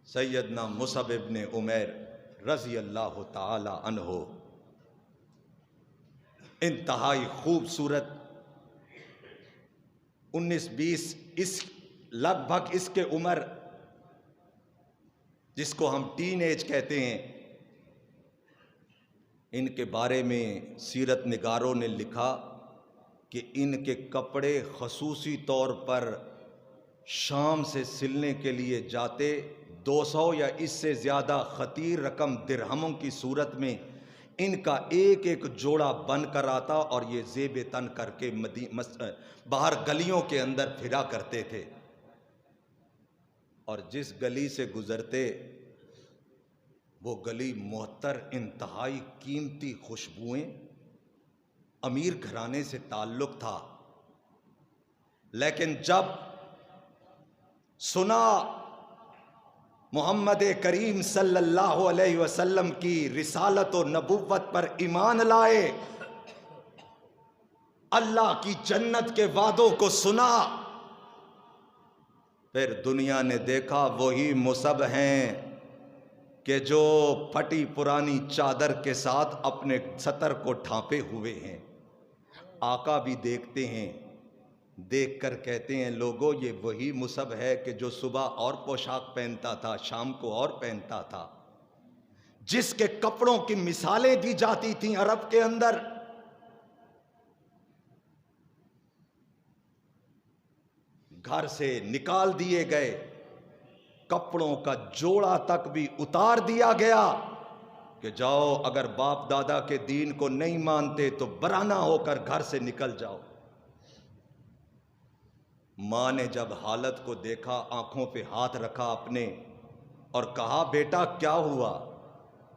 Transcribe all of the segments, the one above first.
सैयदना Musab इब्ने उमैर रज़ी अल्लाह ताला अन्हो इंतहाई खूबसूरत 19-20 इस लगभग इसके उम्र जिसको हम टीन एज कहते हैं, इनके बारे में सीरत निगारों ने लिखा कि इनके कपड़े खसूसी तौर पर शाम से सिलने के लिए जाते 200 या इससे ज़्यादा खतीर रकम दिरहमों की सूरत में इनका एक एक जोड़ा बन कर आता और ये ज़ेब तन करके बाहर गलियों के अंदर फिरा करते थे। और जिस गली से गुज़रते वो गली मुअत्तर इंतहाई कीमती खुशबुएं, अमीर घराने से ताल्लुक़ था। लेकिन जब सुना मोहम्मद करीम सल्लल्लाहु अलैहि वसल्लम की रिसालत और नबुव्वत पर ईमान लाए, अल्लाह की जन्नत के वादों को सुना, फिर दुनिया ने देखा वही मुसअब हैं कि जो फटी पुरानी चादर के साथ अपने सतर को ढांपे हुए हैं। आका भी देखते हैं, देखकर कहते हैं लोगों ये वही मुसअब है कि जो सुबह और पोशाक पहनता था, शाम को और पहनता था, जिसके कपड़ों की मिसालें दी जाती थीं अरब के अंदर। घर से निकाल दिए गए, कपड़ों का जोड़ा तक भी उतार दिया गया कि जाओ, अगर बाप दादा के दीन को नहीं मानते तो बराना होकर घर से निकल जाओ। मां ने जब हालत को देखा, आंखों पे हाथ रखा अपने और कहा बेटा क्या हुआ?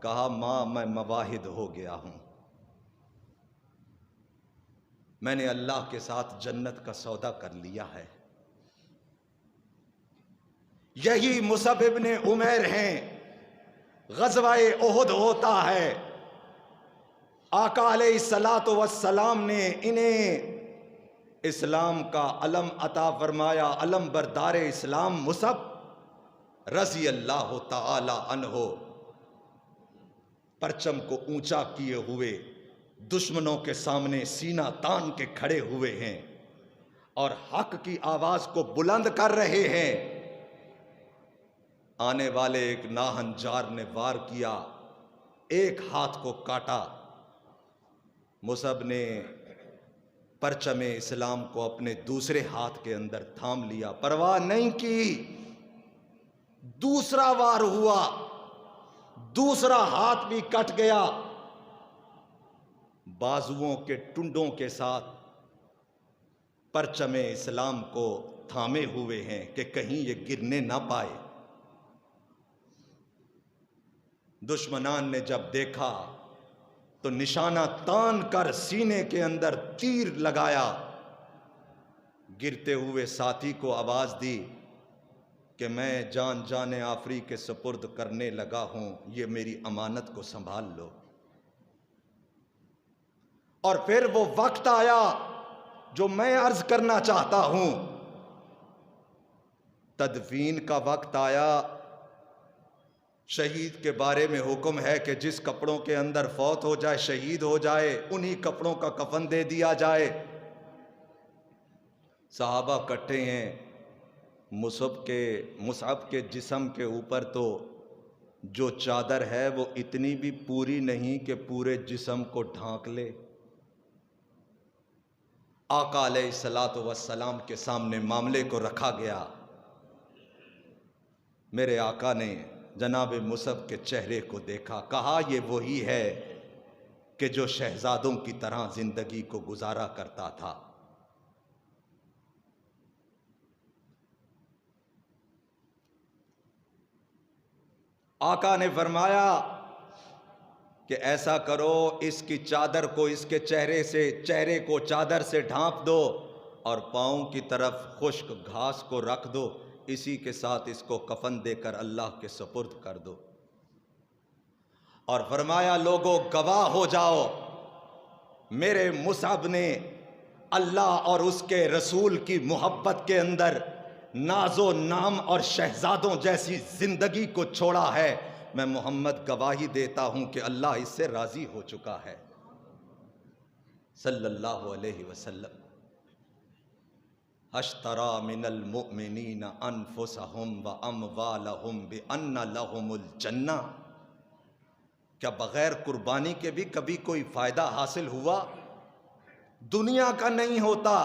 कहा मां मैं मवाहिद हो गया हूं, मैंने अल्लाह के साथ जन्नत का सौदा कर लिया है। यही मुसअब इब्ने उमैर हैं। ग़ज़वाए उहुद होता है, आका अलैहिस्सलातु वस्सलाम ने इन्हें इस्लाम का अलम अता फरमाया, अलम बरदार इस्लाम मुसअब रज़ी अल्लाह ताला अन्हो परचम को ऊंचा किए हुए दुश्मनों के सामने सीना तान के खड़े हुए हैं और हक की आवाज को बुलंद कर रहे हैं। आने वाले एक नाहंजार ने वार किया, एक हाथ को काटा। मुसअब ने परचम इस्लाम को अपने दूसरे हाथ के अंदर थाम लिया, परवाह नहीं की। दूसरा वार हुआ, दूसरा हाथ भी कट गया। बाजुओं के टुंडों के साथ परचम इस्लाम को थामे हुए हैं कि कहीं ये गिरने ना पाए। दुश्मनान ने जब देखा तो निशाना तान कर सीने के अंदर तीर लगाया। गिरते हुए साथी को आवाज दी कि मैं जान जाने आफरी के सुपुर्द करने लगा हूं, ये मेरी अमानत को संभाल लो। और फिर वो वक्त आया जो मैं अर्ज करना चाहता हूं, तदफीन का वक्त आया। शहीद के बारे में हुक्म है कि जिस कपड़ों के अंदर फौत हो जाए, शहीद हो जाए, उन्हीं कपड़ों का कफन दे दिया जाए। सहाबा इकट्ठे हैं। मुसअब के जिस्म के ऊपर तो जो चादर है वो इतनी भी पूरी नहीं कि पूरे जिस्म को ढांक ले। आका अलैहिस्सलातु वस्सलाम के सामने मामले को रखा गया। मेरे आका ने जनाब मुसअब के चेहरे को देखा, कहा ये वही है कि जो शहजादों की तरह जिंदगी को गुजारा करता था। आका ने फरमाया कि ऐसा करो, इसकी चादर को इसके चेहरे को चादर से ढांप दो और पाँव की तरफ खुश्क घास को रख दो, इसी के साथ इसको कफन देकर अल्लाह के सुपुर्द कर दो। और फरमाया लोगों गवाह हो जाओ, मेरे मुसअब ने अल्लाह और उसके रसूल की मोहब्बत के अंदर नाजो नाम और शहजादों जैसी जिंदगी को छोड़ा है, मैं मोहम्मद गवाही देता हूं कि अल्लाह इससे राजी हो चुका है सल्लल्लाहु अलैहि वसल्लम। अश्तरा मिनल मुमिनीन अनफुसहुम व अमवालहुम बिअन्न लहुमुल जन्ना। क्या बगैर कुर्बानी के भी कभी कोई फायदा हासिल हुआ? दुनिया का नहीं होता,